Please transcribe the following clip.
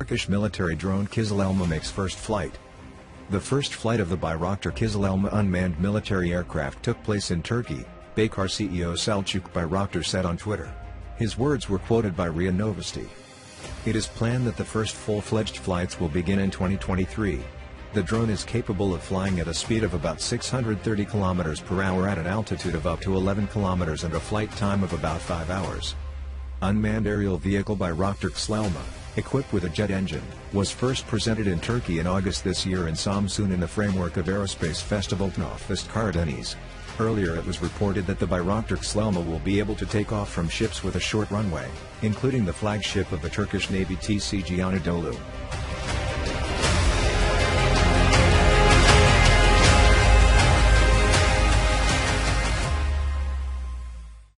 Turkish military drone Kizilelma makes first flight. The first flight of the Bayraktar Kızılelma unmanned military aircraft took place in Turkey, Bayraktar CEO Selçuk Bayraktar said on Twitter. His words were quoted by RIA Novosti. It is planned that the first full-fledged flights will begin in 2023. The drone is capable of flying at a speed of about 630 km per hour at an altitude of up to 11 km and a flight time of about 5 hours. Unmanned aerial vehicle Bayraktar Kızılelma, equipped with a jet engine, was first presented in Turkey in August this year in Samsun in the framework of aerospace festival Teknofest Karadeniz. Earlier it was reported that the Bayraktar Kızılelma will be able to take off from ships with a short runway, including the flagship of the Turkish Navy TCG Anadolu.